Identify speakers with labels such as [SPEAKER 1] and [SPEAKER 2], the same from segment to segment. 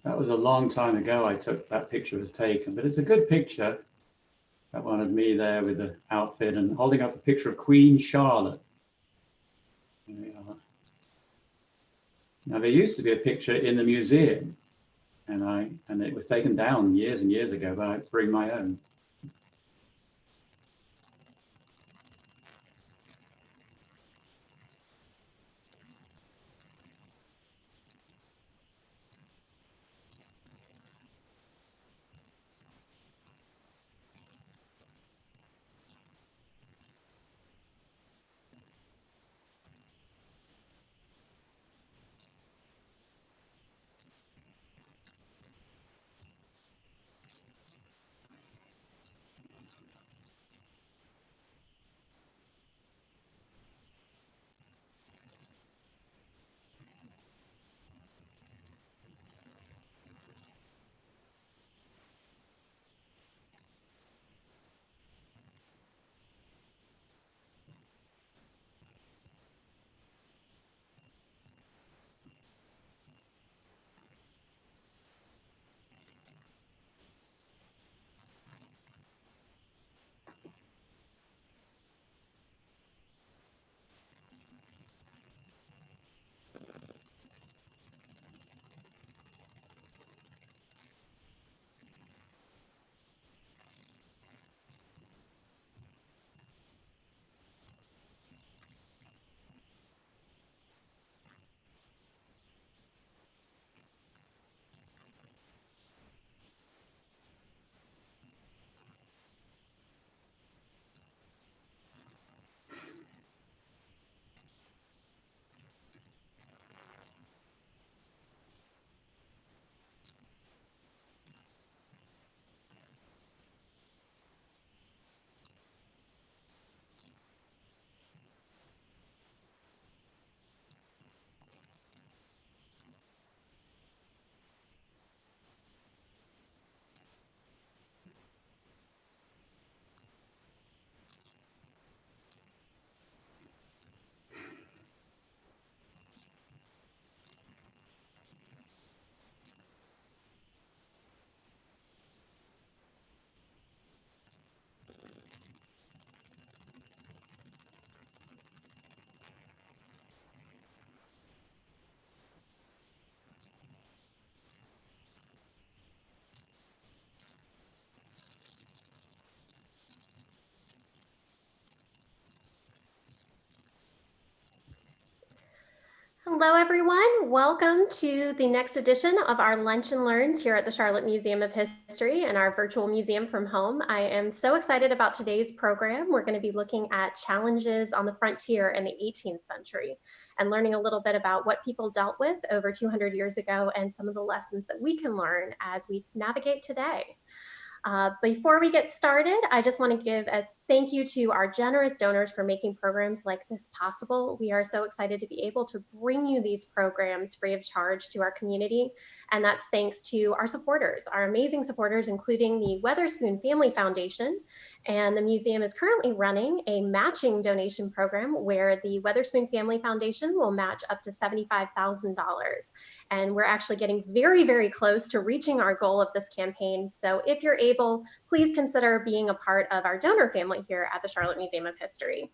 [SPEAKER 1] That was a long time ago I took that picture was taken, but it's a good picture. That one of me there with the outfit and holding up a picture of Queen Charlotte. There we are. Now there used to be a picture in the museum, and it was taken down years and years ago, but I bring my own.
[SPEAKER 2] Hello, everyone. Welcome to the next edition of our Lunch and Learns here at the Charlotte Museum of History and our virtual museum from home. I am so excited about today's program. We're going to be looking at challenges on the frontier in the 18th century and learning a little bit about what people dealt with over 200 years ago and some of the lessons that we can learn as we navigate today. Before we get started, I just want to give a thank you to our generous donors for making programs like this possible. We are so excited to be able to bring you these programs free of charge to our community, and that's thanks to our supporters, our amazing supporters, including the Weatherspoon Family Foundation. And the museum is currently running a matching donation program where the Weatherspoon Family Foundation will match up to $75,000. And we're actually getting very, very close to reaching our goal of this campaign. So if you're able, please consider being a part of our donor family here at the Charlotte Museum of History.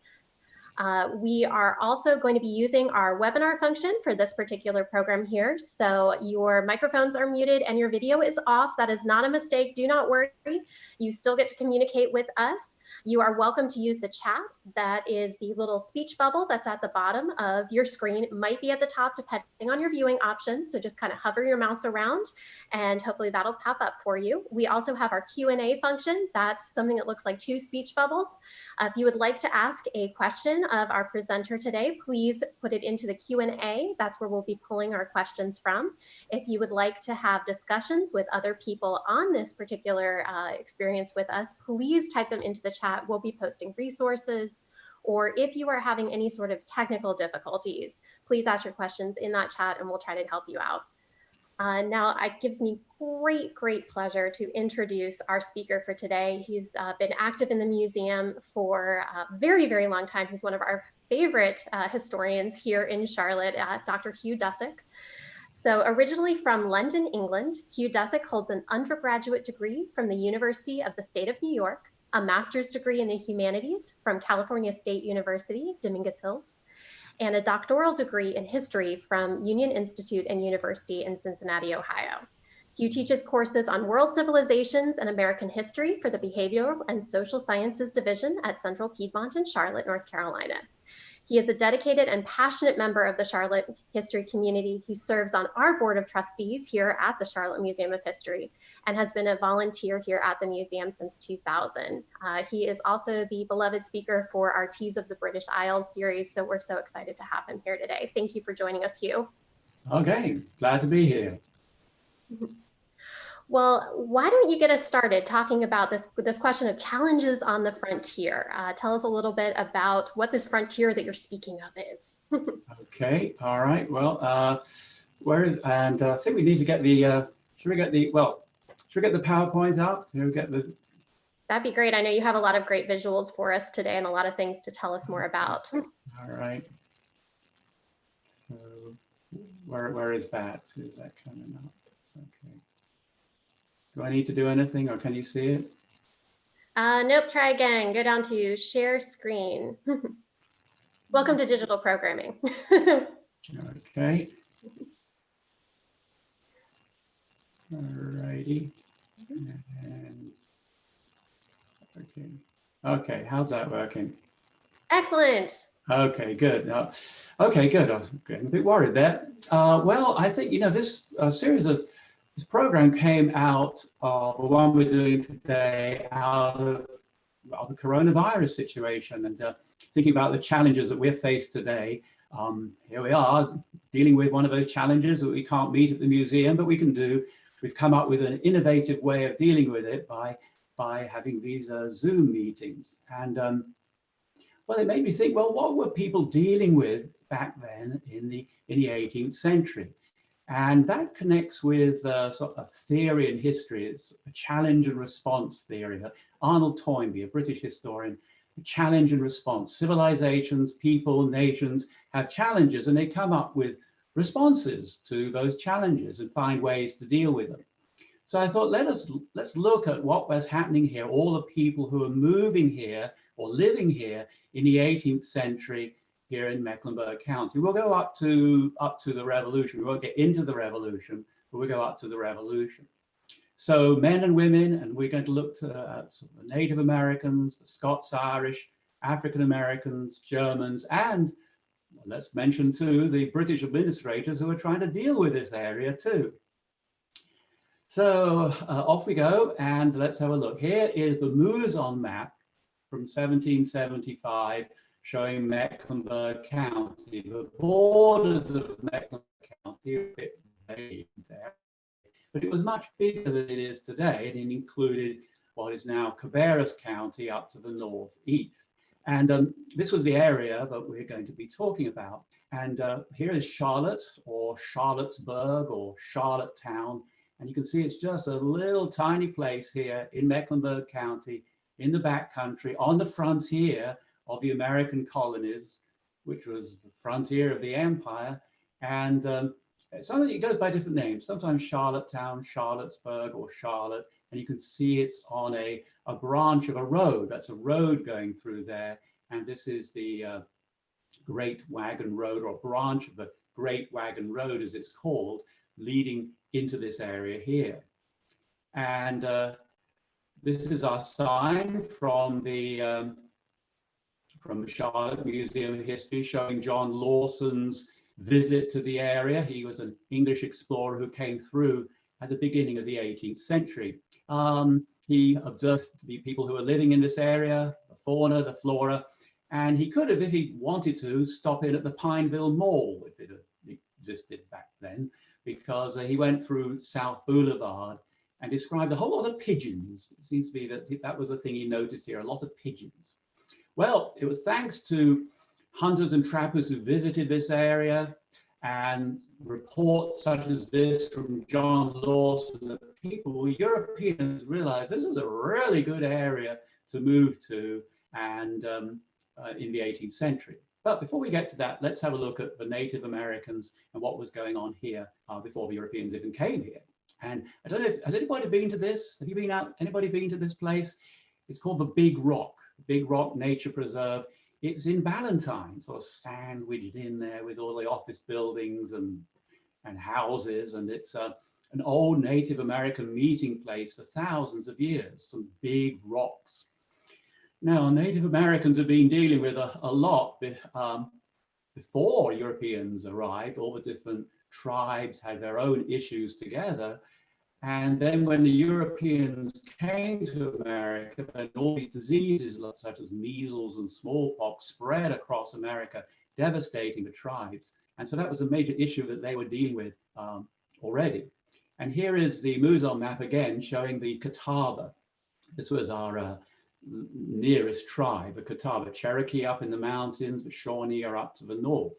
[SPEAKER 2] We are also going to be using our webinar function for this particular program here. So your microphones are muted and your video is off. That is not a mistake. Do not worry. You still get to communicate with us. You are welcome to use the chat. That is the little speech bubble that's at the bottom of your screen. It might be at the top depending on your viewing options. So just kind of hover your mouse around and hopefully that'll pop up for you. We also have our Q&A function. That's something that looks like two speech bubbles. If you would like to ask a question of our presenter today, please put it into the Q&A. That's where we'll be pulling our questions from. If you would like to have discussions with other people on this particular experience with us, please type them into the chat. We'll be posting resources. Or if you are having any sort of technical difficulties, please ask your questions in that chat and we'll try to help you out. Now, it gives me great pleasure to introduce our speaker for today. He's been active in the museum for a very long time. He's one of our favorite historians here in Charlotte, Dr. Hugh Dussek. So originally from London, England, Hugh Dussek holds an undergraduate degree from the University of the State of New York, a master's degree in the humanities from California State University, Dominguez Hills, and a doctoral degree in history from Union Institute and University in Cincinnati, Ohio. Hugh teaches courses on world civilizations and American history for the Behavioral and Social Sciences Division at Central Piedmont in Charlotte, North Carolina. He is a dedicated and passionate member of the Charlotte history community. He serves on our board of trustees here at the Charlotte Museum of History and has been a volunteer here at the museum since 2000. He is also the beloved speaker for our Teas of the British Isles series, so we're so excited to have him here today. Thank you for joining us, Hugh.
[SPEAKER 1] Okay, glad to be here.
[SPEAKER 2] Well, why don't you get us started talking about this question of challenges on the frontier? Tell us a little bit about what this frontier that you're speaking of is.
[SPEAKER 1] Okay, all right. Well, I think we need to get the. Should we get the PowerPoint up? Should we get the?
[SPEAKER 2] That'd be great. I know you have a lot of great visuals for us today and a lot of things to tell us more about.
[SPEAKER 1] All right. So, where is that? Is that coming up? Okay. Do I need to do anything, or can you see it?
[SPEAKER 2] Nope, try again. Go down to share screen. Welcome to digital programming.
[SPEAKER 1] Okay. All righty. And, okay, how's that working?
[SPEAKER 2] Excellent.
[SPEAKER 1] Okay, good. Okay, good. I was getting a bit worried there. Well, I think, this series of this program came out of the one we're doing today out of the coronavirus situation, and thinking about the challenges that we're faced today. Here we are dealing with one of those challenges that we can't meet at the museum, but we can do. We've come up with an innovative way of dealing with it by having these Zoom meetings. And well, it made me think, well, what were people dealing with back then in the 18th century? And that connects with sort of theory in history. It's a challenge and response theory. Arnold Toynbee, a British historian, challenge and response. Civilizations, people, nations have challenges, and they come up with responses to those challenges and find ways to deal with them. So I thought, let's look at what was happening here, all the people who are moving here or living here in the 18th century here in Mecklenburg County. We'll go up to the Revolution. We won't get into the Revolution, but we'll go up to the Revolution. So men and women, and we're going to look at the Native Americans, the Scots-Irish, African Americans, Germans, and let's mention too the British administrators who are trying to deal with this area too. So off we go, and let's have a look. Here is the Mouzon map from 1775, showing Mecklenburg County. The borders of Mecklenburg County are a bit vague there, but it was much bigger than it is today. It included what is now Cabarrus County up to the northeast. And this was the area that we're going to be talking about. And here is Charlotte, or Charlottesburg, or Charlottetown. And you can see it's just a little tiny place here in Mecklenburg County, in the backcountry, on the frontier of the American colonies, which was the frontier of the empire. And it goes by different names, sometimes Charlottetown, Charlottesburg, or Charlotte. And you can see it's on a branch of a road. That's a road going through there. And this is the Great Wagon Road, or branch of the Great Wagon Road, as it's called, leading into this area here. And this is our sign from the Charlotte Museum of History, showing John Lawson's visit to the area. He was an English explorer who came through at the beginning of the 18th century. He observed the people who were living in this area, the fauna, the flora, and he could have, if he wanted to, stop in at the Pineville Mall, if it existed back then, because he went through South Boulevard and described a whole lot of pigeons. It seems to be that was the thing he noticed here, a lot of pigeons. Well, it was thanks to hunters and trappers who visited this area, and reports such as this from John Lawson, that Europeans realized this is a really good area to move to, and in the 18th century. But before we get to that, let's have a look at the Native Americans and what was going on here before the Europeans even came here. And I don't know if, has anybody been to this? Have you been out, anybody been to this place? It's called the Big Rock Nature Preserve. It's in Ballantyne, sort of sandwiched in there with all the office buildings and houses. And it's an old Native American meeting place for thousands of years, some big rocks. Now, Native Americans have been dealing with a lot before Europeans arrived. All the different tribes had their own issues together. And then when the Europeans came to America, and all these diseases such as measles and smallpox spread across America, devastating the tribes. And so that was a major issue that they were dealing with already. And here is the Muzo map again, showing the Catawba. This was our nearest tribe, the Catawba. Cherokee up in the mountains, the Shawnee are up to the north.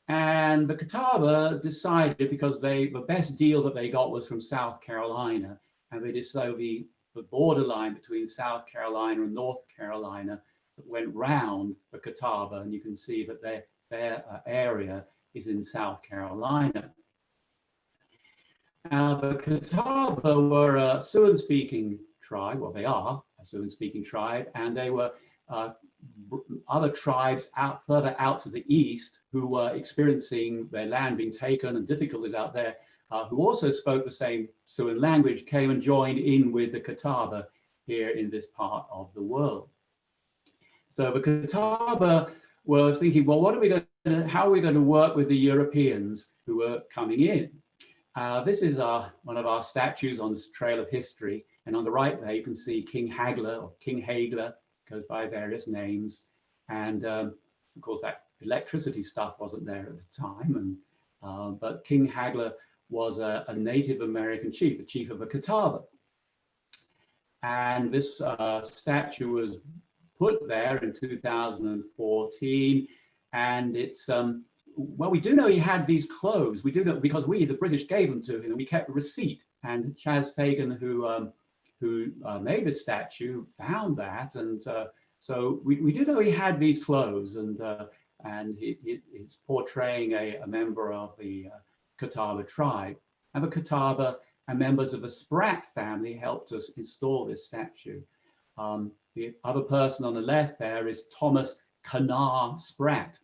[SPEAKER 1] And the Catawba decided, because the best deal that they got was from South Carolina, and they decided the borderline between South Carolina and North Carolina that went round the Catawba, and you can see that their area is in South Carolina. Now, the Catawba were a Siouan-speaking tribe. Well, they are a Siouan-speaking tribe, and they were other tribes further out to the east who were experiencing their land being taken and difficulties out there, who also spoke the same Siouan language, came and joined in with the Catawba here in this part of the world. So the Catawba were thinking, well, how are we going to work with the Europeans who were coming in? This is one of our statues on this trail of history. And on the right there, you can see King Hagler, or King Hagler, goes by various names. And of course, that electricity stuff wasn't there at the time. But King Hagler was a Native American chief, the chief of the Catawba. And this statue was put there in 2014. And it's, well, we do know he had these clothes. We do know because we, the British, gave them to him, and we kept a receipt. And Chas Fagan, who made the statue, found that, and so we do know he had these clothes, and it's portraying a member of the Catawba tribe. And the Catawba and members of the Spratt family helped us install this statue. The other person on the left there is Thomas Cannar Spratt,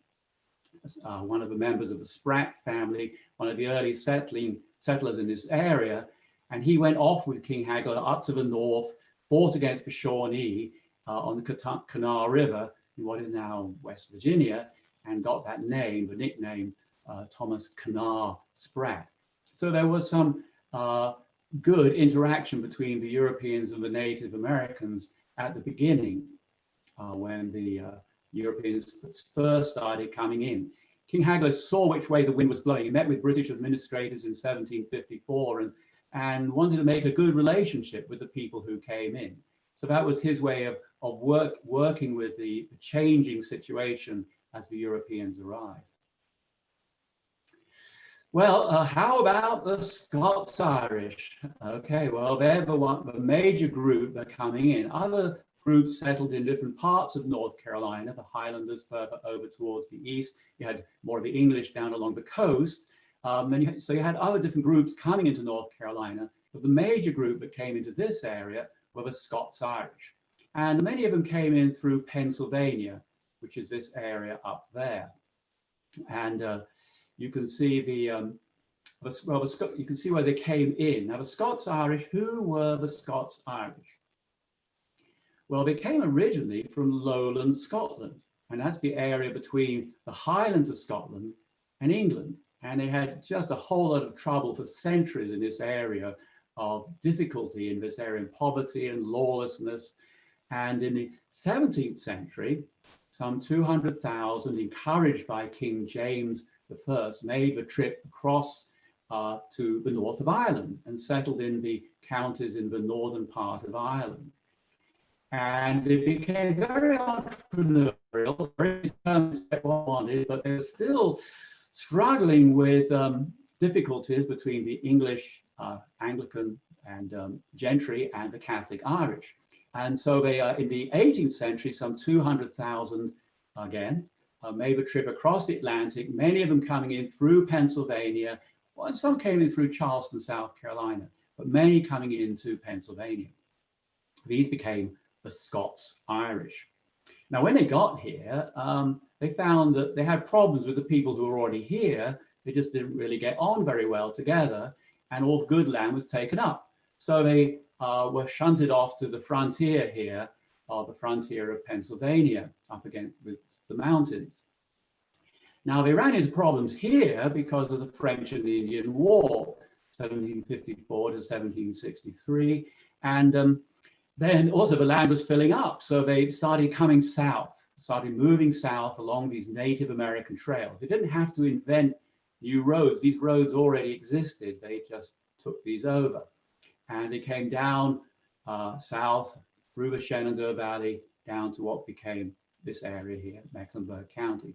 [SPEAKER 1] one of the members of the Spratt family, one of the early settlers in this area. And he went off with King Hagler up to the north, fought against the Shawnee on the Kanawha River in what is now West Virginia, and got that name, the nickname, Thomas Cannar Spratt. So there was some good interaction between the Europeans and the Native Americans at the beginning when the Europeans first started coming in. King Hagler saw which way the wind was blowing. He met with British administrators in 1754 and wanted to make a good relationship with the people who came in. So that was his way of working with the changing situation as the Europeans arrived. Well, how about the Scots-Irish? Okay, well, they're the major group that are coming in. Other groups settled in different parts of North Carolina, the Highlanders further over towards the east. You had more of the English down along the coast. So you had other different groups coming into North Carolina, but the major group that came into this area were the Scots-Irish. And many of them came in through Pennsylvania, which is this area up there. And you can see you can see where they came in. Now the Scots-Irish, who were the Scots-Irish? Well, they came originally from lowland Scotland, and that's the area between the Highlands of Scotland and England. And they had just a whole lot of trouble for centuries in this area of difficulty in this area, and poverty and lawlessness. And in the 17th century, some 200,000, encouraged by King James I, made the trip across to the north of Ireland and settled in the counties in the northern part of Ireland. And they became very entrepreneurial, very determined to get what they wanted, but they were still struggling with difficulties between the English Anglican and gentry and the Catholic Irish. And so they in the 18th century, some 200,000 again made a trip across the Atlantic, many of them coming in through Pennsylvania, and some came in through Charleston, South Carolina, but many coming into Pennsylvania. These became the Scots-Irish. Now, when they got here, they found that they had problems with the people who were already here. They just didn't really get on very well together, and all the good land was taken up. So they were shunted off to the frontier here, the frontier of Pennsylvania, up against the mountains. Now, they ran into problems here because of the French and Indian War, 1754 to 1763. And then also the land was filling up. So they started coming south, started moving south along these Native American trails. They didn't have to invent new roads. These roads already existed. They just took these over. And they came down south through the Shenandoah Valley down to what became this area here, Mecklenburg County.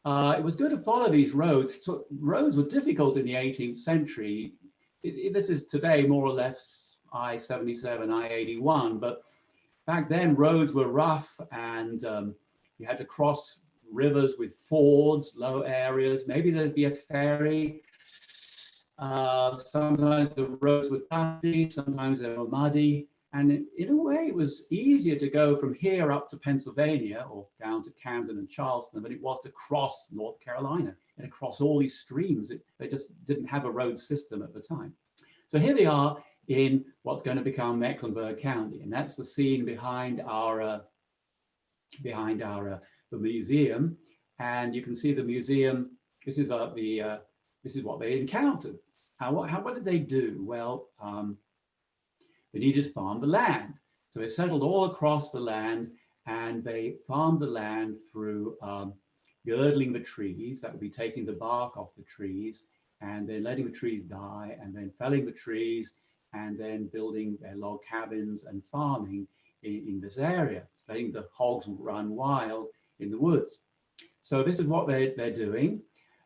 [SPEAKER 1] It was good to follow these roads. So roads were difficult in the 18th century. This is today more or less I-77, I-81, but back then roads were rough, and you had to cross rivers with fords, low areas. Maybe there'd be a ferry. Sometimes the roads were dusty, sometimes they were muddy. And in a way, it was easier to go from here up to Pennsylvania or down to Camden and Charleston than it was to cross North Carolina and across all these streams. They just didn't have a road system at the time. So here they are in what's going to become Mecklenburg County, and that's the scene behind the museum. And you can see the museum. This is what they encountered. What did they do? Well. They needed to farm the land. So they settled all across the land, and they farmed the land through girdling the trees. That would be taking the bark off the trees and then letting the trees die, and then felling the trees, and then building their log cabins and farming in this area, letting the hogs run wild in the woods. So this is what they're doing.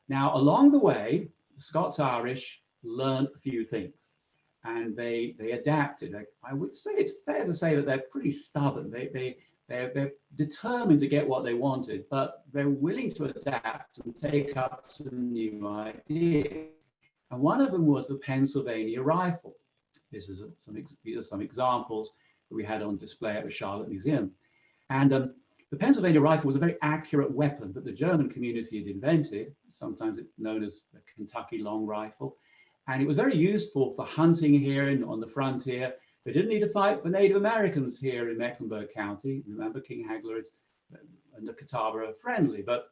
[SPEAKER 1] Now, along the way, the Scots-Irish learned a few things. And they adapted. I would say it's fair to say that they're pretty stubborn. They're determined to get what they wanted, but they're willing to adapt and take up some new ideas. And one of them was the Pennsylvania rifle. These are some examples that we had on display at the Charlotte Museum. And the Pennsylvania rifle was a very accurate weapon that the German community had invented. Sometimes it's known as the Kentucky long rifle. And it was very useful for hunting here on the frontier. They didn't need to fight the Native Americans here in Mecklenburg County. Remember, King Hagler and the Catawba are friendly, but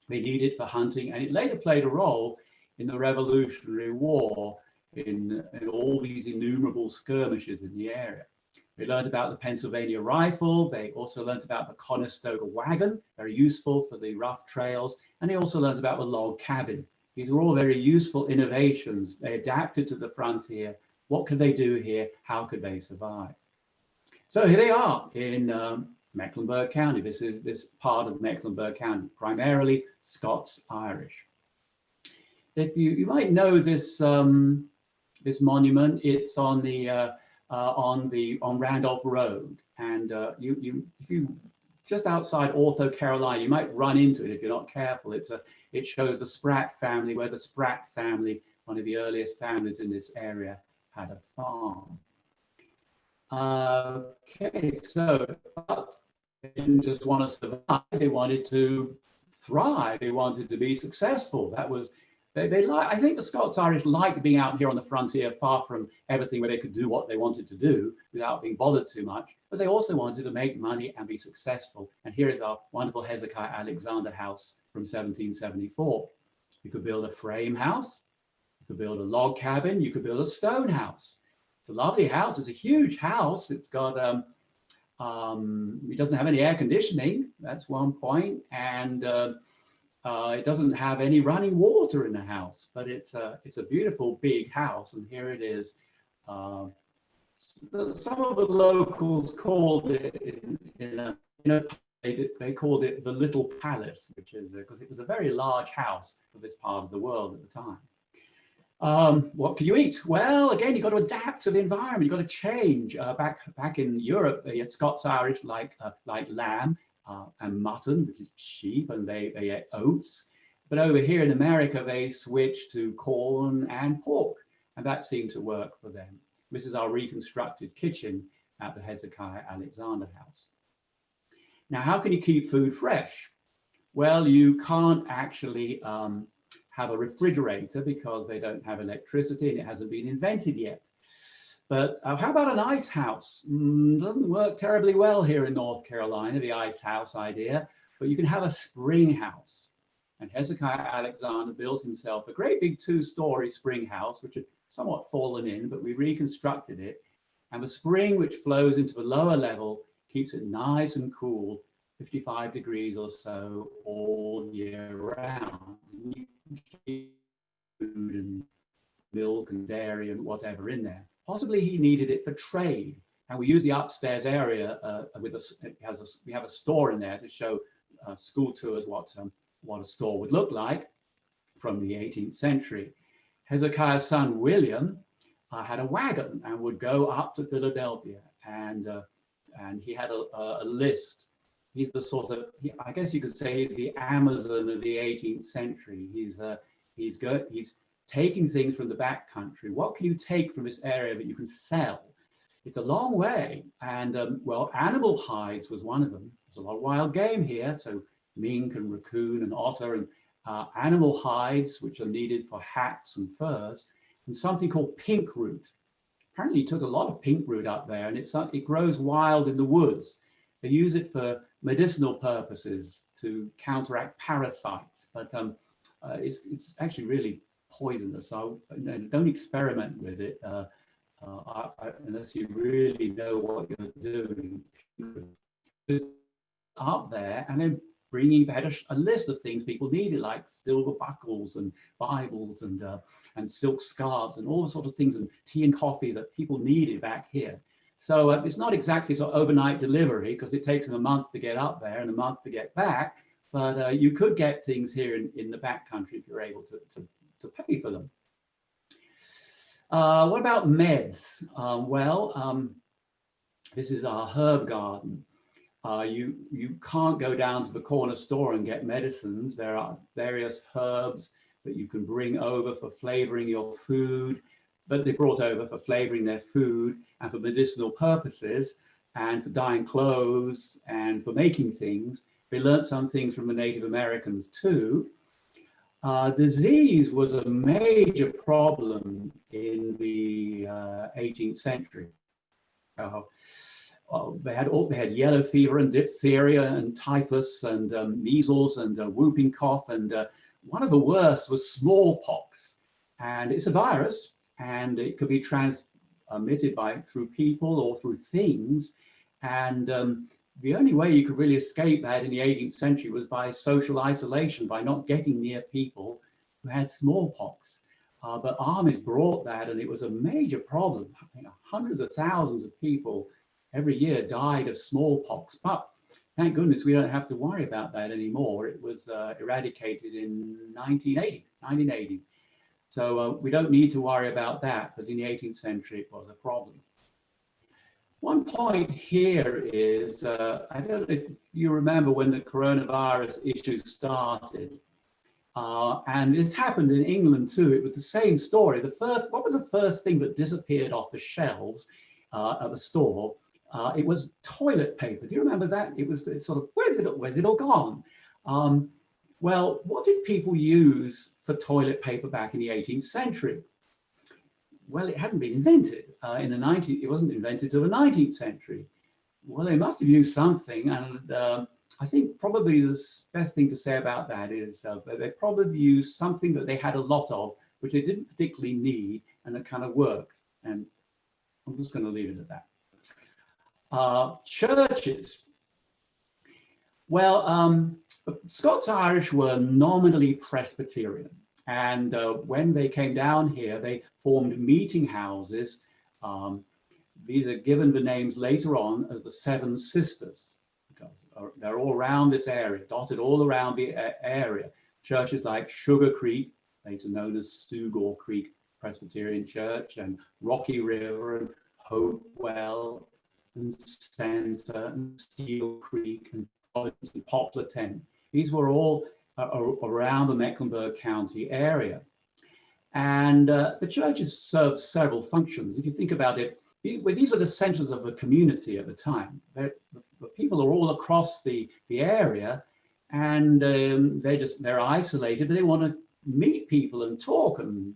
[SPEAKER 1] they needed it for hunting. And it later played a role in the Revolutionary War, in all these innumerable skirmishes in the area. They learned about the Pennsylvania rifle. They also learned about the Conestoga wagon, very useful for the rough trails. And they also learned about the log cabin. These were all very useful innovations. They adapted to the frontier. What could they do here? How could they survive? So here they are in Mecklenburg County. This is this part of Mecklenburg County, primarily Scots-Irish. If you might know this this monument, it's on Randolph Road, and if you just outside Ortho, Carolina, you might run into it if you're not careful. It shows the Spratt family, where the Spratt family, one of the earliest families in this area, had a farm. Okay, so they didn't just want to survive, they wanted to thrive, they wanted to be successful. That was, I think the Scots-Irish liked being out here on the frontier, far from everything, where they could do what they wanted to do without being bothered too much. But they also wanted to make money and be successful. And here is our wonderful Hezekiah Alexander house from 1774. You could build a frame house, you could build a log cabin, you could build a stone house. It's a lovely house. It's a huge house. It's got, it doesn't have any air conditioning. That's one point. And it doesn't have any running water in the house, but it's a beautiful big house. And here it is. Some of the locals called it they called it the Little Palace, which is because it was a very large house for this part of the world at the time. What can you eat? Well, again, you've got to adapt to the environment. You've got to change. Back in Europe, the Scots-Irish like lamb and mutton, which is sheep, and they ate oats. But over here in America, they switched to corn and pork, and that seemed to work for them. This is our reconstructed kitchen at the Hezekiah Alexander house. Now, how can you keep food fresh? Well, you can't actually have a refrigerator because they don't have electricity and it hasn't been invented yet. But how about an ice house? Doesn't work terribly well here in North Carolina, the ice house idea, but you can have a spring house. And Hezekiah Alexander built himself a great big 2-story spring house, which had somewhat fallen in, but we reconstructed it. And the spring, which flows into the lower level, keeps it nice and cool, 55 degrees or so all year round. You can keep food and milk and dairy and whatever in there. Possibly he needed it for trade. And we use the upstairs area we have a store in there to show school tours what a store would look like from the 18th century. Hezekiah's son William had a wagon and would go up to Philadelphia, and he had a list. He's the sort of, I guess you could say, he's the Amazon of the 18th century. He's taking things from the back country. What can you take from this area that you can sell? It's a long way, and well, animal hides was one of them. There's a lot of wild game here, so mink and raccoon and otter, and animal hides, which are needed for hats and furs, and something called pink root. Apparently he took a lot of pink root up there, and it grows wild in the woods. They use it for medicinal purposes to counteract parasites, but it's actually really poisonous, so don't experiment with it unless you really know what you're doing. It's up there, and then they had a list of things people needed, like silver buckles and Bibles and silk scarves and all sorts of things, and tea and coffee that people needed back here. So it's not exactly sort of overnight delivery, because it takes them a month to get up there and a month to get back, but you could get things here in the back country if you're able to pay for them. What about meds? This is our herb garden. You can't go down to the corner store and get medicines. There are various herbs that you can bring over for flavoring your food, but they brought over for flavoring their food and for medicinal purposes and for dyeing clothes and for making things. They learned some things from the Native Americans too. Disease was a major problem in the 18th century. They had yellow fever and diphtheria and typhus and measles and whooping cough, and one of the worst was smallpox. And it's a virus, and it could be transmitted through people or through things. And the only way you could really escape that in the 18th century was by social isolation, by not getting near people who had smallpox. But armies brought that, and it was a major problem. Hundreds of thousands of people every year died of smallpox, but thank goodness we don't have to worry about that anymore. It was eradicated in 1980. So we don't need to worry about that, but in the 18th century it was a problem. One point here is, I don't know if you remember when the coronavirus issue started, and this happened in England too. It was the same story. What was the first thing that disappeared off the shelves at the store? It was toilet paper. Do you remember that? It's sort of, where's it all gone? Well, what did people use for toilet paper back in the 18th century? Well, it hadn't been invented it wasn't invented till the 19th century. Well, they must have used something, and I think probably the best thing to say about that is that they probably used something that they had a lot of, which they didn't particularly need, and it kind of worked. And I'm just going to leave it at that. Churches. Well, Scots-Irish were nominally Presbyterian, and when they came down here, they formed meeting houses. These are given the names later on as the Seven Sisters, because they're all around this area, dotted all around the area. Churches like Sugar Creek, later known as Stugall Creek Presbyterian Church, and Rocky River, and Hopewell, and Center, and Steel Creek, and and Poplar Tent. These were all around the Mecklenburg County area. And the churches served several functions. If you think about it, these were the centers of the community at the time. The people are all across the area, and they're isolated, but they want to meet people and talk and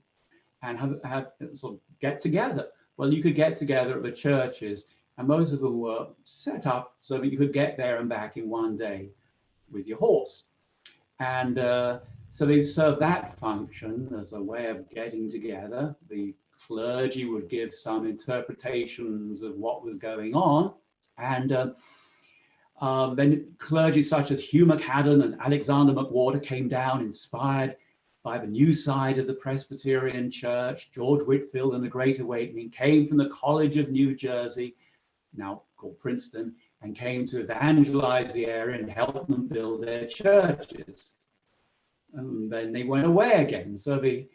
[SPEAKER 1] have sort of get together. Well, you could get together at the churches, and most of them were set up so that you could get there and back in one day with your horse. And so they served that function as a way of getting together. The clergy would give some interpretations of what was going on. And then clergy such as Hugh McAdam and Alexander McWhorter came down, inspired by the new side of the Presbyterian Church. George Whitefield and the Great Awakening came from the College of New Jersey, now called Princeton, and came to evangelize the area and help them build their churches. And then they went away again. So the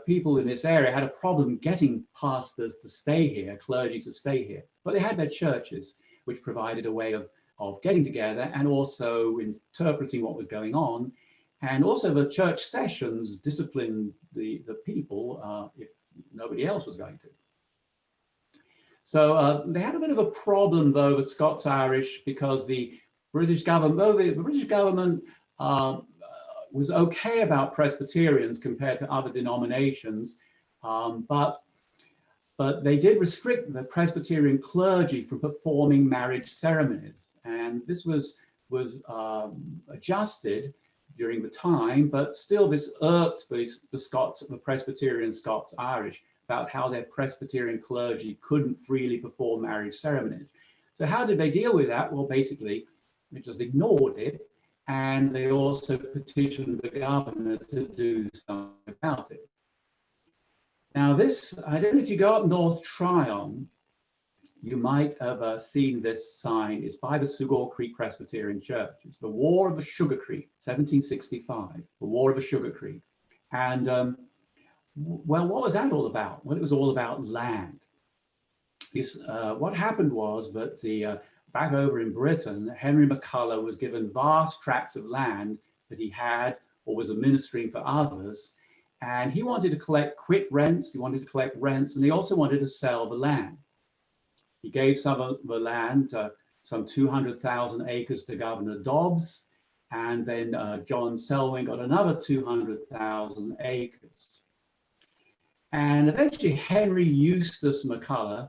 [SPEAKER 1] people in this area had a problem getting pastors to stay here, clergy to stay here. But they had their churches, which provided a way of getting together and also interpreting what was going on. And also the church sessions disciplined the people if nobody else was going to. So they had a bit of a problem, though, with ScotsIrish, because the British government, was okay about Presbyterians compared to other denominations, but they did restrict the Presbyterian clergy from performing marriage ceremonies. And this was adjusted during the time, but still this irked the Presbyterian ScotsIrish about how their Presbyterian clergy couldn't freely perform marriage ceremonies. So how did they deal with that? Well, basically, they just ignored it, and they also petitioned the governor to do something about it. Now this, I don't know if you go up North Tryon, you might have seen this sign. It's by the Sugar Creek Presbyterian Church. It's the War of the Sugar Creek, 1765, the War of the Sugar Creek. And well, what was that all about? Well, it was all about land. What happened was that back over in Britain, Henry McCullough was given vast tracts of land that he had or was administering for others. And he wanted to collect quit rents, he wanted to collect rents, and he also wanted to sell the land. He gave some of the land, some 200,000 acres to Governor Dobbs, and then John Selwyn got another 200,000 acres. And eventually Henry Eustace McCullough,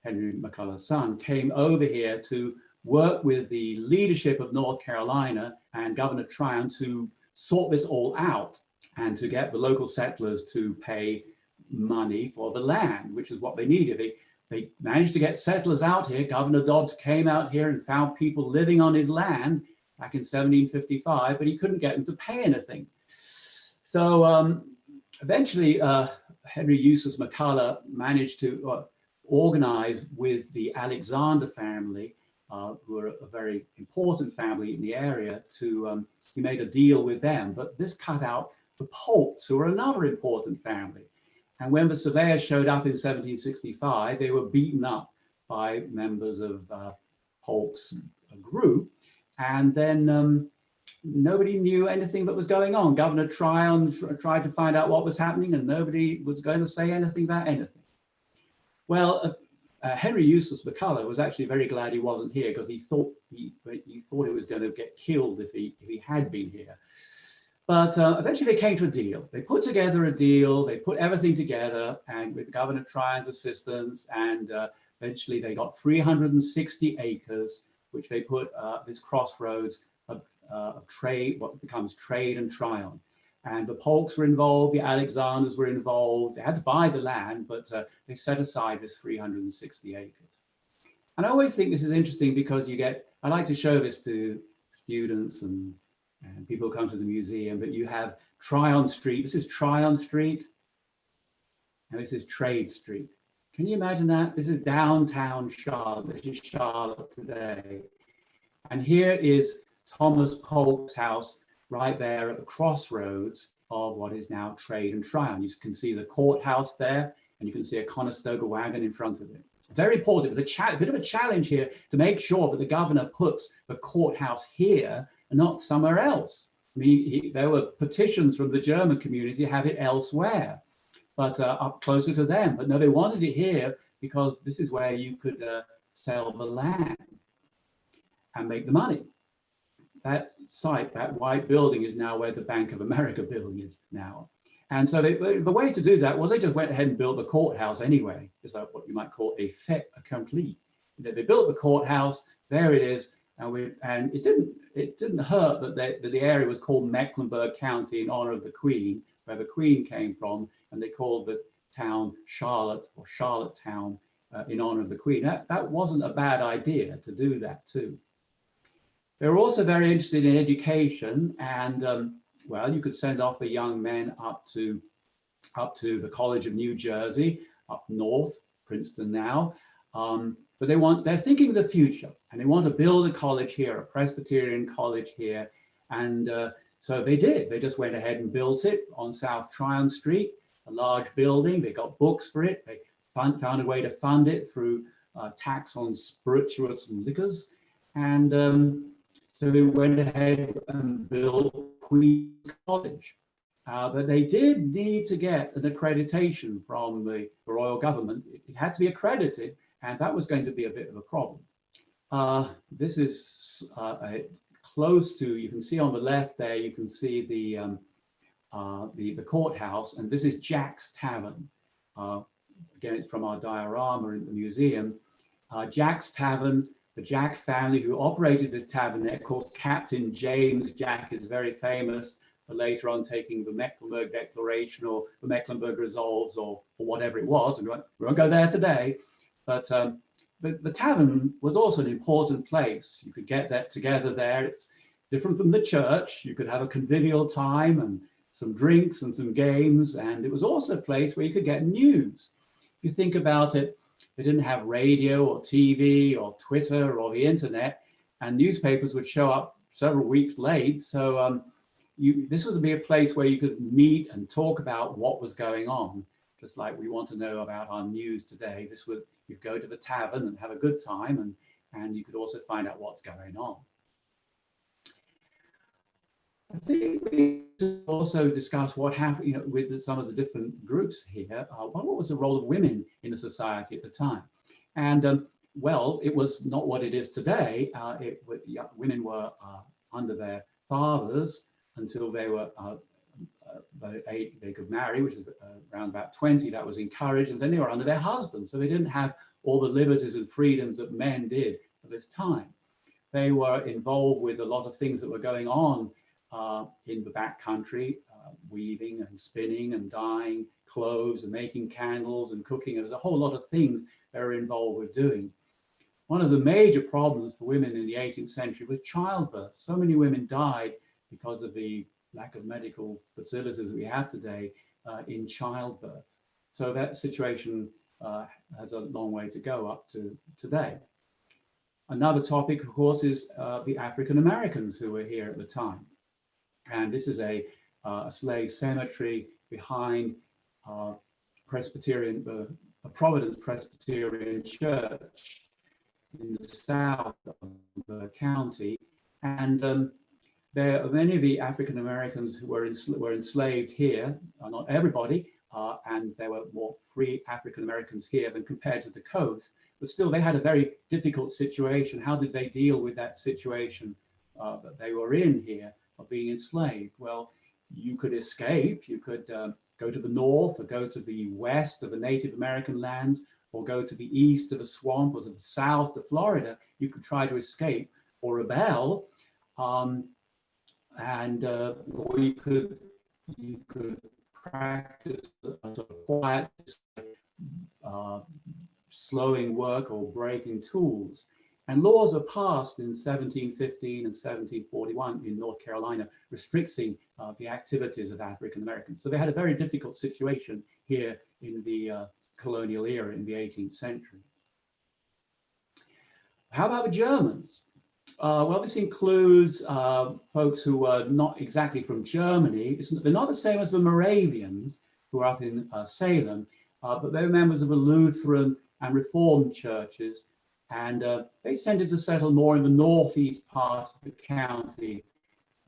[SPEAKER 1] Henry McCullough's son, came over here to work with the leadership of North Carolina and Governor Tryon to sort this all out and to get the local settlers to pay money for the land, which is what they needed. They managed to get settlers out here. Governor Dobbs came out here and found people living on his land back in 1755, but he couldn't get them to pay anything. So eventually, Henry Eustace McCullough managed to organize with the Alexander family, who are a very important family in the area, he made a deal with them. But this cut out the Polks, who are another important family. And when the surveyors showed up in 1765, they were beaten up by members of Polk's group. And then nobody knew anything that was going on. Governor Tryon tried to find out what was happening, and nobody was going to say anything about anything. Well, Henry Eustace McCullough was actually very glad he wasn't here, because he thought he was going to get killed if he had been here. But eventually they came to a deal. They put together a deal. They put everything together, and with Governor Tryon's assistance, and eventually they got 360 acres, which they put this crossroads of trade, what becomes Trade and Tryon. And the Polks were involved, the Alexanders were involved. They had to buy the land, but they set aside this 360 acres. And I always think this is interesting because I like to show this to students and people who come to the museum, but you have Tryon Street. This is Tryon Street, and this is Trade Street. Can you imagine that? This is downtown Charlotte. This is Charlotte today. And here is Thomas Polk's house right there at the crossroads of what is now Trade and Tryon. You can see the courthouse there, and you can see a Conestoga wagon in front of it. very important. It was a bit of a challenge here to make sure that the governor puts the courthouse here and not somewhere else. I mean, there were petitions from the German community to have it elsewhere, but up closer to them. But no, they wanted it here because this is where you could sell the land and make the money. That site, that white building, is now where the Bank of America building is now. And so the way to do that was they just went ahead and built the courthouse anyway. It's like what you might call a fait accompli. They built the courthouse, there it is, and it didn't hurt that the area was called Mecklenburg County in honor of the Queen, where the Queen came from, and they called the town Charlotte or Charlottetown in honor of the Queen. That wasn't a bad idea to do that too. They were also very interested in education, and well, you could send off the young men up to the College of New Jersey, up north, Princeton now. But they're thinking of the future, and they want to build a college here, a Presbyterian college here. And so they did. They just went ahead and built it on South Tryon Street, a large building. They got books for it. They found a way to fund it through tax on spirituous and liquors. And so they went ahead and built Queen's College. But they did need to get an accreditation from the royal government. It had to be accredited, and that was going to be a bit of a problem. This is close to, you can see on the left there, you can see the courthouse, and this is Jack's Tavern. Again, it's from our diorama in the museum. Jack's Tavern, the Jack family who operated this tavern there, of course, Captain James Jack is very famous for later on taking the Mecklenburg Declaration or the Mecklenburg Resolves or whatever it was. And we won't go there today, but the tavern was also an important place. You could get that together there. It's different from the church. You could have a convivial time and some drinks and some games. And it was also a place where you could get news. If you think about it, they didn't have radio or TV or Twitter or the internet, and newspapers would show up several weeks late. So this would be a place where you could meet and talk about what was going on, just like we want to know about our news today. You'd go to the tavern and have a good time, and you could also find out what's going on. I think we should also discuss what happened, with some of the different groups here. What was the role of women in the society at the time? And well, it was not what it is today. Women were under their fathers until they were they could marry, which is around about 20. That was encouraged, and then they were under their husbands, so they didn't have all the liberties and freedoms that men did at this time. They were involved with a lot of things that were going on in the back country, weaving and spinning and dyeing clothes and making candles and cooking. There's a whole lot of things they were involved with doing. One of the major problems for women in the 18th century was childbirth. So many women died because of the lack of medical facilities that we have today in childbirth. So that situation has a long way to go up to today. Another topic, of course, is the African Americans who were here at the time. And this is a slave cemetery behind Providence Presbyterian Church in the south of the county. And there are many of the African Americans who were enslaved here, not everybody, and there were more free African Americans here than compared to the coast. But still, they had a very difficult situation. How did they deal with that situation that they were in here of being enslaved? Well, you could escape. You could go to the north or go to the west of the Native American lands, or go to the east to the swamp, or to the south to Florida. You could try to escape or rebel, or you could practice a sort of quiet, slowing work or breaking tools. And laws were passed in 1715 and 1741 in North Carolina restricting the activities of African Americans. So they had a very difficult situation here in the colonial era in the 18th century. How about the Germans? Well, this includes folks who were not exactly from Germany. They're not the same as the Moravians who are up in Salem, but they're members of the Lutheran and Reformed churches. And they tended to settle more in the northeast part of the county,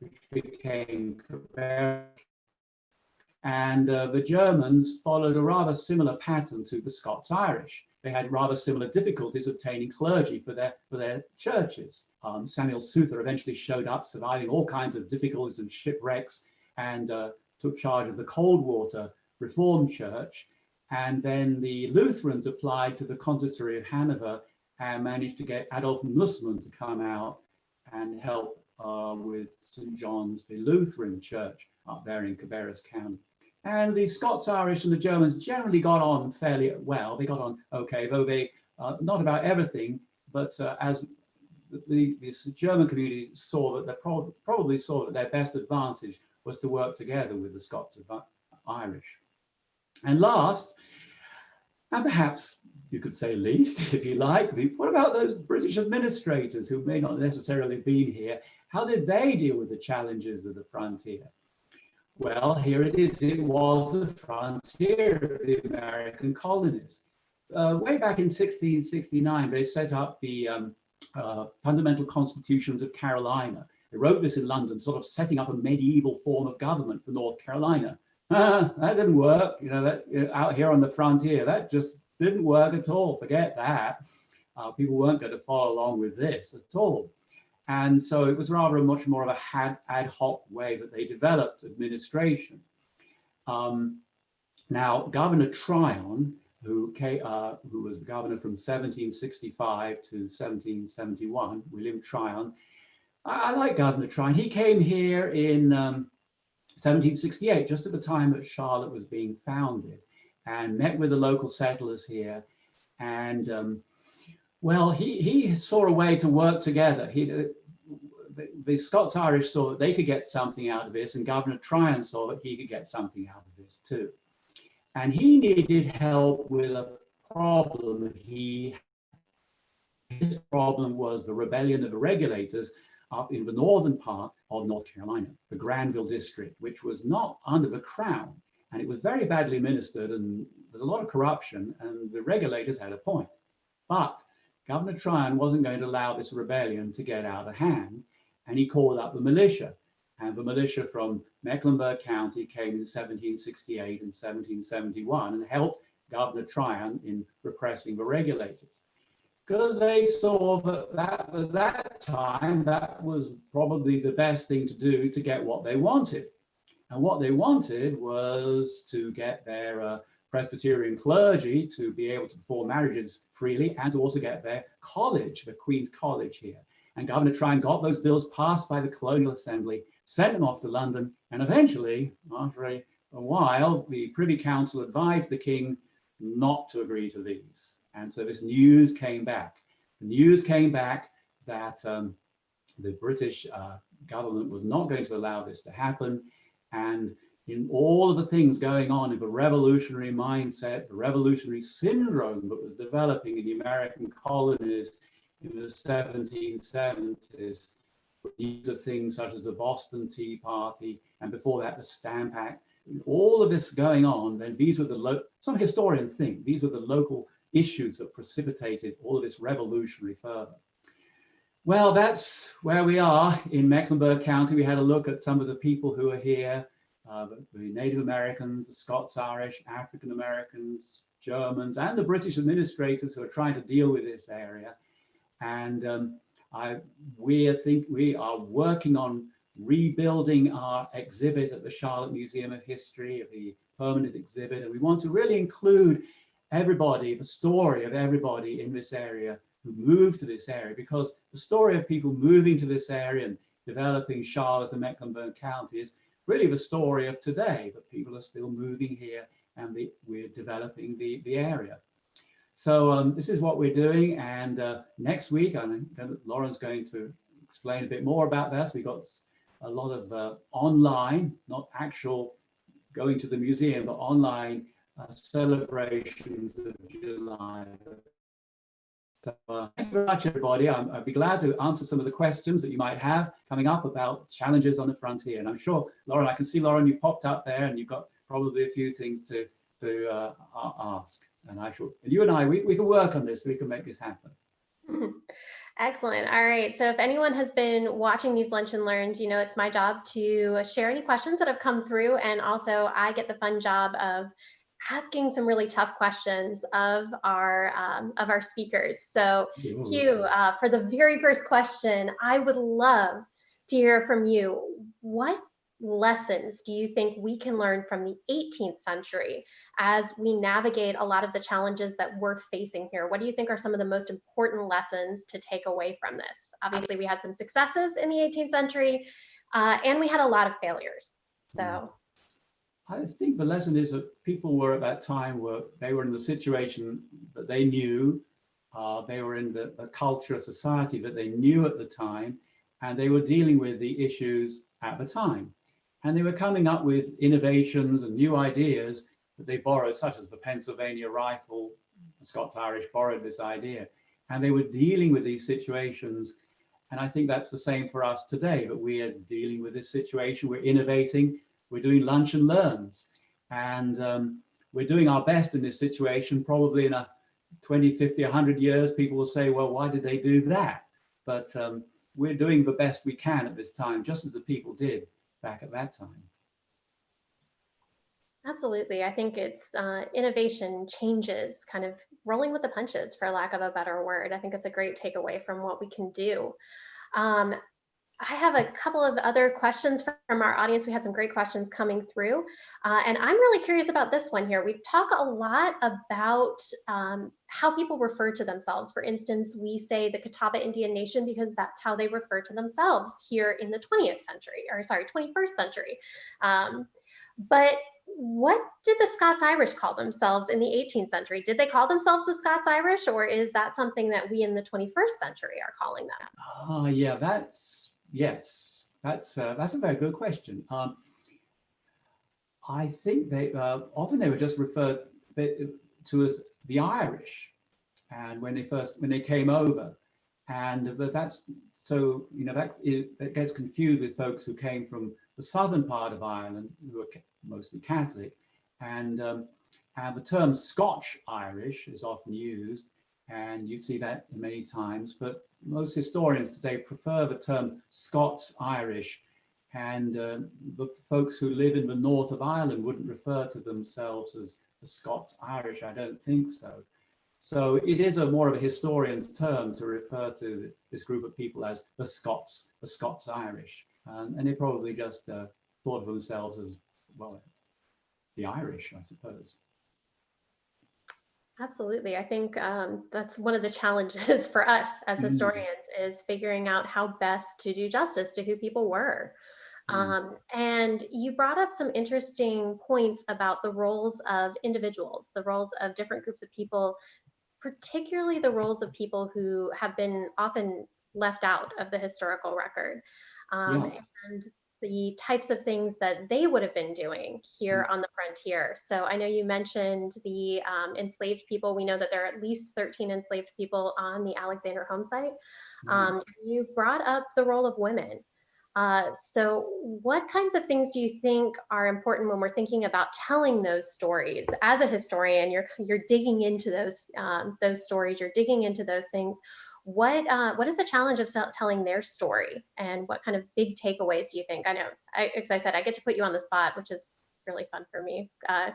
[SPEAKER 1] which became Quebec. And the Germans followed a rather similar pattern to the Scots-Irish. They had rather similar difficulties obtaining clergy for their churches. Samuel Souther eventually showed up, surviving all kinds of difficulties and shipwrecks, and took charge of the Coldwater Reformed Church. And then the Lutherans applied to the Consistory of Hanover and managed to get Adolf Nussmann to come out and help with St. John's, the Lutheran Church up there in Cabarrus County. And the Scots-Irish and the Germans generally got on fairly well. They got on okay, though they, not about everything, but as the German community saw that, they probably saw that their best advantage was to work together with the Scots-Irish. And last, and perhaps you could say least, if you like, what about those British administrators who may not necessarily have been here? How did they deal with the challenges of the frontier? Well, here it is. It was the frontier of the American colonies. Way back in 1669, they set up the Fundamental Constitutions of Carolina. They wrote this in London, sort of setting up a medieval form of government for North Carolina. That didn't work, out here on the frontier. That just didn't work at all. Forget that. People weren't going to follow along with this at all. And so it was rather much more of a ad hoc way that they developed administration. Now, Governor Tryon, who was governor from 1765 to 1771, William Tryon, I like Governor Tryon. He came here in 1768, just at the time that Charlotte was being founded, and met with the local settlers here. And well, he saw a way to work together. The Scots-Irish saw that they could get something out of this, and Governor Tryon saw that he could get something out of this too. And he needed help with a problem. His problem was the rebellion of the regulators up in the northern part of North Carolina, the Granville district, which was not under the crown. And it was very badly administered, and there's a lot of corruption, and the regulators had a point. But Governor Tryon wasn't going to allow this rebellion to get out of hand, and he called up the militia. And the militia from Mecklenburg County came in 1768 and 1771 and helped Governor Tryon in repressing the regulators. Because they saw that at that time, that was probably the best thing to do to get what they wanted. And what they wanted was to get their Presbyterian clergy to be able to perform marriages freely, and to also get their college, the Queen's College here. And Governor Tryon got those bills passed by the Colonial Assembly, sent them off to London, and eventually, after a while, the Privy Council advised the King not to agree to these. And so this news came back. The news came back that the British government was not going to allow this to happen. And in all of the things going on in the revolutionary mindset, the revolutionary syndrome that was developing in the American colonies in the 1770s, use of things such as the Boston Tea Party, and before that, the Stamp Act, all of this going on, then these were some historians think, these were the local issues that precipitated all of this revolutionary fervor. Well, that's where we are in Mecklenburg County. We had a look at some of the people who are here, the Native Americans, the Scots-Irish, African Americans, Germans, and the British administrators who are trying to deal with this area. And we are working on rebuilding our exhibit at the Charlotte Museum of History, of the permanent exhibit, and we want to really include everybody, the story of everybody in this area who moved to this area, because the story of people moving to this area and developing Charlotte and Mecklenburg County is really the story of today, that people are still moving here and we're developing the area. So this is what we're doing, and next week, Lauren's going to explain a bit more about this. We got a lot of online, not actual going to the museum, but online celebrations of July. So thank you very much, everybody. I'd be glad to answer some of the questions that you might have coming up about challenges on the frontier. And I'm sure, Lauren, I can see, Lauren, you popped up there and you've got probably a few things to ask. And you and I, we can work on this, so we can make this happen.
[SPEAKER 2] Excellent. All right. So if anyone has been watching these Lunch and Learns, you know, it's my job to share any questions that have come through. And also I get the fun job of asking some really tough questions of our speakers. So Hugh, for the very first question, I would love to hear from you. What lessons do you think we can learn from the 18th century as we navigate a lot of the challenges that we're facing here? What do you think are some of the most important lessons to take away from this? Obviously, we had some successes in the 18th century, and we had a lot of failures. So
[SPEAKER 1] I think the lesson is that people were at that time, they were in the situation that they knew, they were in the culture of society that they knew at the time, and they were dealing with the issues at the time. And they were coming up with innovations and new ideas that they borrowed, such as the Pennsylvania rifle. The ScotsIrish borrowed this idea, and they were dealing with these situations. And I think that's the same for us today, that we are dealing with this situation, we're innovating, we're doing lunch and learns, and we're doing our best in this situation. Probably in a 20, 50, 100 years, people will say, well, why did they do that? But we're doing the best we can at this time, just as the people did back at that time.
[SPEAKER 2] Absolutely. I think it's innovation, changes, kind of rolling with the punches, for lack of a better word. I think it's a great takeaway from what we can do. I have a couple of other questions from our audience. We had some great questions coming through. And I'm really curious about this one here. We talk a lot about how people refer to themselves. For instance, we say the Catawba Indian Nation because that's how they refer to themselves here in the 20th century, or sorry, 21st century. But what did the ScotsIrish call themselves in the 18th century? Did they call themselves the ScotsIrish, or is that something that we in the 21st century are calling them?
[SPEAKER 1] Yeah, yes, that's a very good question. I think they often they were just referred to as the Irish, and when they came over, and that's so that gets confused with folks who came from the southern part of Ireland, who are mostly Catholic, and the term Scotch-Irish is often used, and you see that many times, but most historians today prefer the term Scots-Irish, and the folks who live in the north of Ireland wouldn't refer to themselves as the Scots-Irish. I don't think so. So it is more of a historian's term to refer to this group of people as the Scots-Irish, and they probably just thought of themselves as, well, the Irish, I suppose.
[SPEAKER 2] Absolutely. I think that's one of the challenges for us as historians is figuring out how best to do justice to who people were. And you brought up some interesting points about the roles of individuals, the roles of different groups of people, particularly the roles of people who have been often left out of the historical record. And the types of things that they would have been doing here on the frontier. So I know you mentioned the enslaved people. We know that there are at least 13 enslaved people on the Alexander home site. You brought up the role of women. So what kinds of things do you think are important when we're thinking about telling those stories? As a historian, you're digging into those stories, you're digging into those things. What is the challenge of telling their story, and what kind of big takeaways do you think? I know, as I said, I get to put you on the spot, which is really fun for me.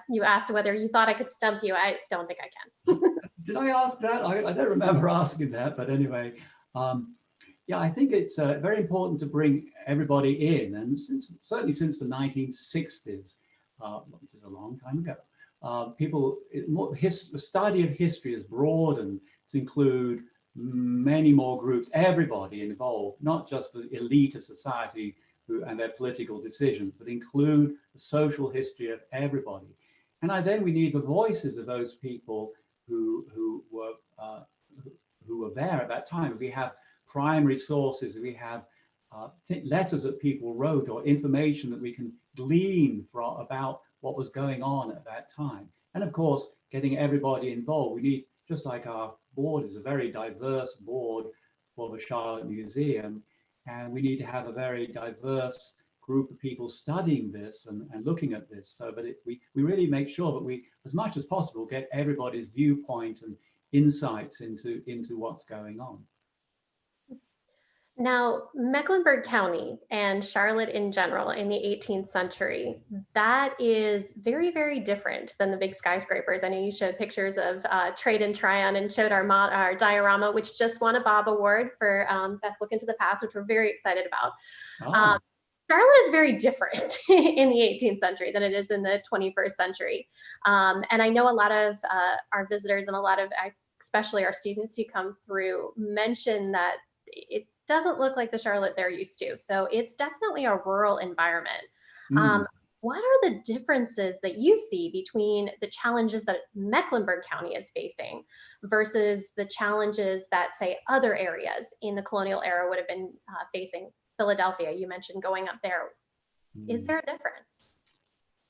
[SPEAKER 2] You asked whether you thought I could stump you. I don't think I can.
[SPEAKER 1] Did I ask that? I don't remember asking that, but anyway, yeah, I think it's very important to bring everybody in, and certainly since the 1960s, which is a long time ago, the study of history has broadened to include many more groups, everybody involved, not just the elite of society and their political decisions, but include the social history of everybody. And then we need the voices of those people who were there at that time. We have primary sources, we have letters that people wrote, or information that we can glean about what was going on at that time. And of course, getting everybody involved. We need, just like our board is a very diverse board for the Charlotte Museum, and we need to have a very diverse group of people studying this and looking at this, so that we really make sure that we, as much as possible, get everybody's viewpoint and insights into what's going on.
[SPEAKER 2] Now, Mecklenburg County and Charlotte in general in the 18th century, that is very, very different than the big skyscrapers. I know you showed pictures of Trade and Tryon and showed our diorama, which just won a Bob Award for Best Look into the Past, which we're very excited about.
[SPEAKER 1] Oh.
[SPEAKER 2] Charlotte is very different in the 18th century than it is in the 21st century. And I know a lot of our visitors and a lot of, especially our students who come through, mention that it doesn't look like the Charlotte they're used to. So it's definitely a rural environment. What are the differences that you see between the challenges that Mecklenburg County is facing versus the challenges that, say, other areas in the colonial era would have been facing? Philadelphia, you mentioned going up there. Is there a difference?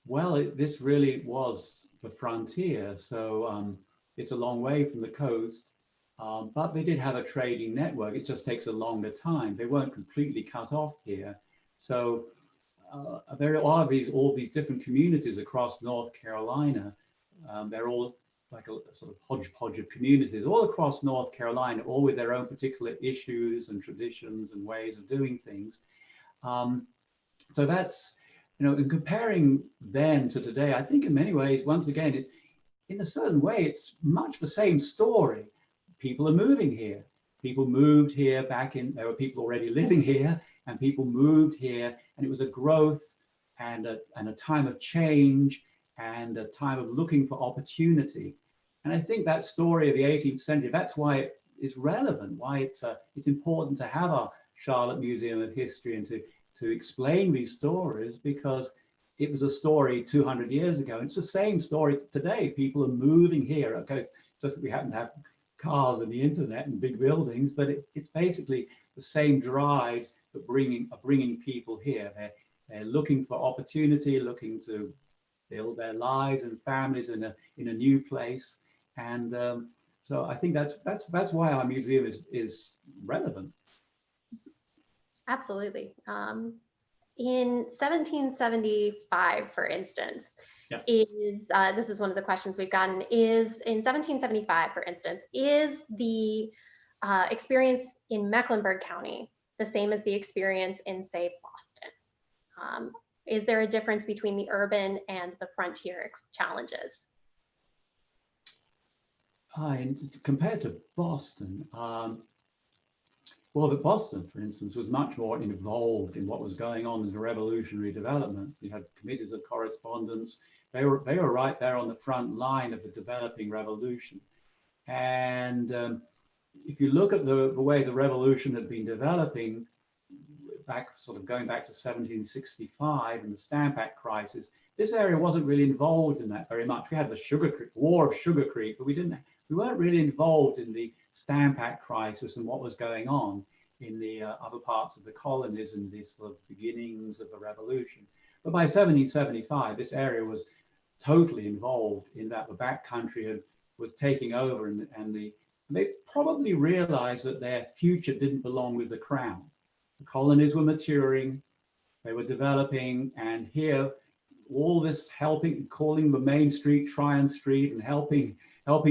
[SPEAKER 1] Well, this really was the frontier. So it's a long way from the coast. But they did have a trading network. It just takes a longer time. They weren't completely cut off here. So there are all these different communities across North Carolina. They're all like a sort of hodgepodge of communities all across North Carolina, all with their own particular issues and traditions and ways of doing things. So that's, in comparing then to today, I think in many ways, once again, in a certain way, it's much the same story. People are moving here. People moved here there were people already living here, and people moved here, and it was a growth and a time of change and a time of looking for opportunity. And I think that story of the 18th century, that's why it is relevant, why it's important to have our Charlotte Museum of History and to explain these stories, because it was a story 200 years ago. It's the same story today. People are moving here. Okay, just we happen to have cars and the internet and big buildings, but it's basically the same drives that are bringing people here. They're looking for opportunity, looking to build their lives and families in a new place. And so I think that's why our museum is relevant.
[SPEAKER 2] Absolutely. In 1775, for instance,
[SPEAKER 1] yes.
[SPEAKER 2] This is one of the questions we've gotten, is in 1775, for instance, is the experience in Mecklenburg County the same as the experience in, say, Boston? Is there a difference between the urban and the frontier challenges?
[SPEAKER 1] Compared to Boston, well, Boston, for instance, was much more involved in what was going on in the revolutionary developments. You had committees of correspondence. They were right there on the front line of the developing revolution. And if you look at the way the revolution had been developing, going back to 1765 and the Stamp Act crisis, this area wasn't really involved in that very much. We had the War of Sugar Creek, but we weren't really involved in the Stamp Act crisis and what was going on in the other parts of the colonies and the sort of beginnings of the revolution. But by 1775, this area was totally involved in that. The back country was taking over, and they probably realized that their future didn't belong with the crown. The colonies were maturing, they were developing, and here all this calling the main street Tryon Street, and helping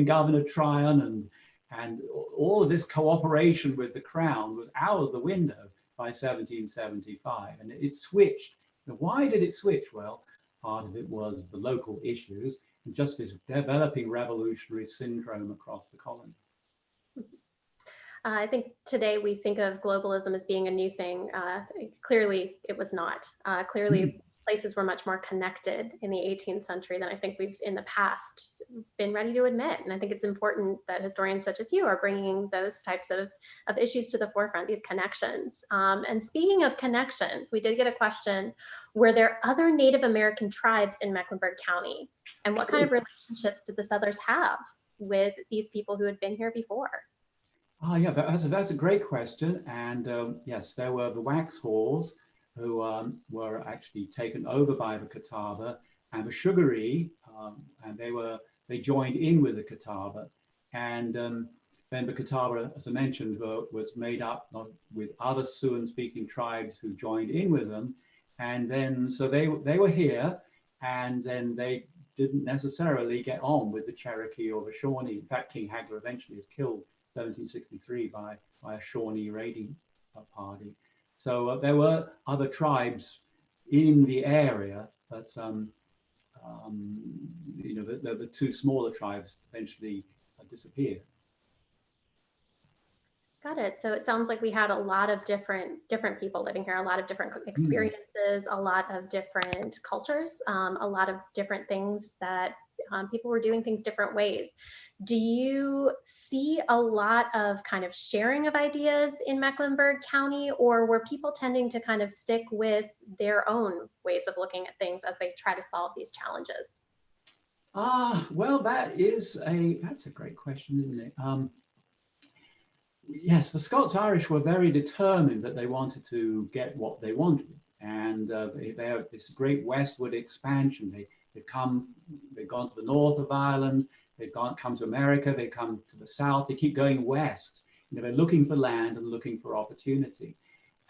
[SPEAKER 1] Governor Tryon, and all of this cooperation with the crown was out of the window by 1775, and it switched. Now, why did it switch? Well, part of it was the local issues and just this developing revolutionary syndrome across the colonies.
[SPEAKER 2] I think today we think of globalism as being a new thing. Clearly, it was not. Clearly, places were much more connected in the 18th century than I think we've in the past been ready to admit. And I think it's important that historians such as you are bringing those types of issues to the forefront, these connections. And speaking of connections, we did get a question, were there other Native American tribes in Mecklenburg County? And what kind of relationships did the settlers have with these people who had been here before?
[SPEAKER 1] Oh, yeah, that's a great question. And yes, there were the Waxhaws, who were actually taken over by the Catawba, and the Sugaree, and they joined in with the Catawba. And then the Catawba, as I mentioned, was made up with other Siouan-speaking tribes who joined in with them. And then, so they were here, and then they didn't necessarily get on with the Cherokee or the Shawnee. In fact, King Hagler eventually is killed in 1763 by a Shawnee raiding party. So there were other tribes in the area, but you know, the two smaller tribes eventually disappeared.
[SPEAKER 2] Got it. So it sounds like we had a lot of different people living here, a lot of different experiences, a lot of different cultures, a lot of different things that people were doing things different ways. Do you see a lot of kind of sharing of ideas in Mecklenburg County, or were people tending to kind of stick with their own ways of looking at things as they try to solve these challenges?
[SPEAKER 1] Well, that's a great question, isn't it? Yes, the Scots-Irish were very determined that they wanted to get what they wanted, and they have this great westward expansion. They've gone to the north of Ireland, they've come to America, they come to the south, they keep going west. You know, they're looking for land and looking for opportunity.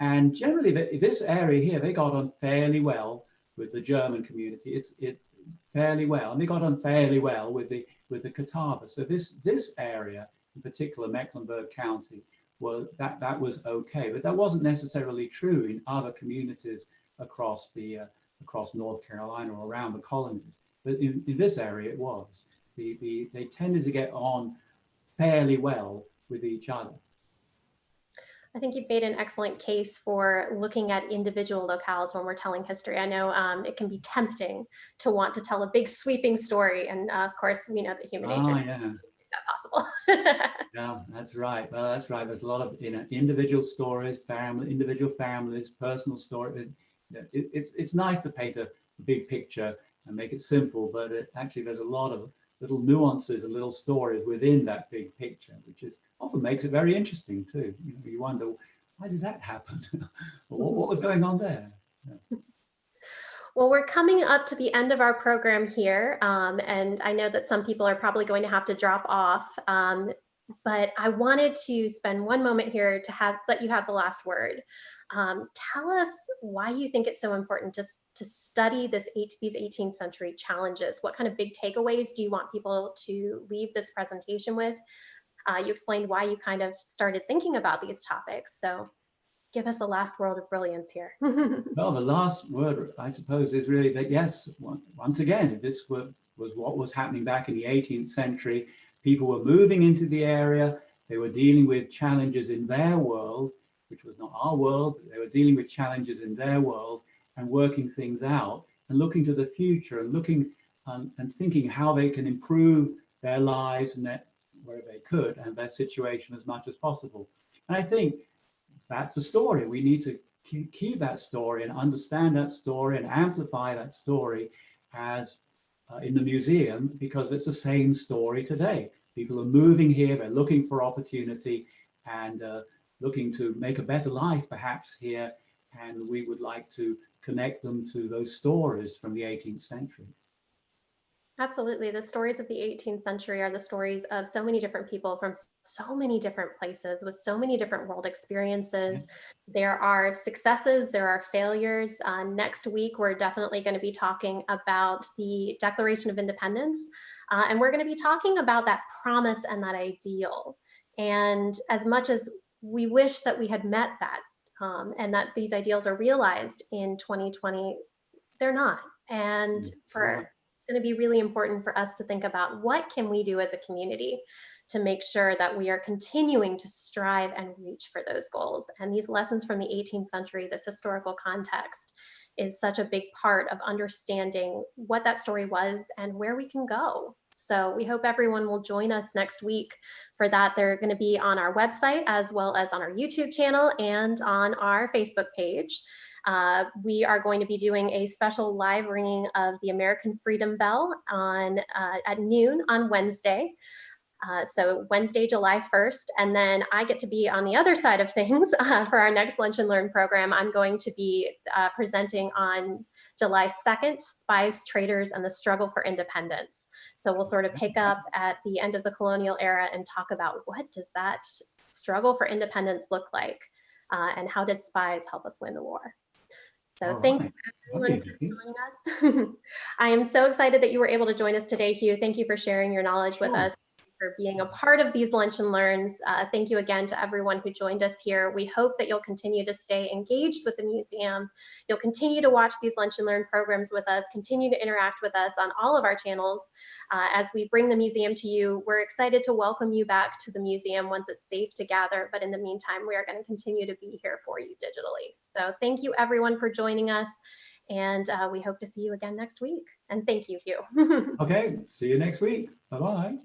[SPEAKER 1] And generally, this area here, they got on fairly well with the German community. It fairly well, and they got on fairly well with the Catawba. So this area, in particular Mecklenburg County, well, that was okay, but that wasn't necessarily true in other communities across North Carolina or around the colonies. But in this area, it was. They tended to get on fairly well with each other.
[SPEAKER 2] I think you've made an excellent case for looking at individual locales when we're telling history. I know it can be tempting to want to tell a big sweeping story, and of course, we know that human nature
[SPEAKER 1] Yeah.
[SPEAKER 2] is that possible.
[SPEAKER 1] Yeah, that's right. Well, that's right. There's a lot of individual stories, individual families, personal stories. It's nice to paint a big picture and make it simple, but actually there's a lot of little nuances and little stories within that big picture, which often makes it very interesting too. You wonder, why did that happen? What was going on there? Yeah.
[SPEAKER 2] Well, we're coming up to the end of our program here, and I know that some people are probably going to have to drop off, but I wanted to spend one moment here to let you have the last word. Tell us why you think it's so important to study these 18th century challenges. What kind of big takeaways do you want people to leave this presentation with? You explained why you kind of started thinking about these topics, so give us a last word of brilliance here.
[SPEAKER 1] Well, the last word, I suppose, is really that, yes, once again, this was what was happening back in the 18th century. People were moving into the area. They were dealing with challenges in their world, which was not our world. They were dealing with challenges in their world and working things out and looking to the future and looking and thinking how they can improve their lives and where they could and their situation as much as possible. And I think that's the story. We need to keep that story and understand that story and amplify that story as in the museum, because it's the same story today. People are moving here, they're looking for opportunity and looking to make a better life perhaps here, and we would like to connect them to those stories from the 18th century.
[SPEAKER 2] Absolutely. The stories of the 18th century are the stories of so many different people from so many different places with so many different world experiences. Yeah. There are successes, there are failures. Next week, we're definitely going to be talking about the Declaration of Independence. And we're going to be talking about that promise and that ideal. And as much as we wish that we had met that and that these ideals are realized in 2020, they're not. And going to be really important for us to think about what can we do as a community to make sure that we are continuing to strive and reach for those goals. And these lessons from the 18th century, this historical context, is such a big part of understanding what that story was and where we can go. So we hope everyone will join us next week for that. They're going to be on our website as well as on our YouTube channel and on our Facebook page. We are going to be doing a special live ringing of the American Freedom Bell at noon on Wednesday. So Wednesday, July 1st. And then I get to be on the other side of things for our next Lunch and Learn program. I'm going to be presenting on July 2nd, Spies, Traitors, and the Struggle for Independence. So we'll sort of pick up at the end of the colonial era and talk about what does that struggle for independence look like, and how did spies help us win the war? So
[SPEAKER 1] All
[SPEAKER 2] thank you
[SPEAKER 1] right.
[SPEAKER 2] everyone
[SPEAKER 1] Okay,
[SPEAKER 2] for joining us. I am so excited that you were able to join us today, Hugh. Thank you for sharing your knowledge with
[SPEAKER 1] sure.
[SPEAKER 2] us, for being a part of these Lunch and Learns. Thank you again to everyone who joined us here. We hope that you'll continue to stay engaged with the museum. You'll continue to watch these Lunch and Learn programs with us, continue to interact with us on all of our channels. As we bring the museum to you, we're excited to welcome you back to the museum once it's safe to gather. But in the meantime, we are going to continue to be here for you digitally. So thank you everyone for joining us. And we hope to see you again next week. And thank you, Hugh.
[SPEAKER 1] Okay, see you next week. Bye-bye.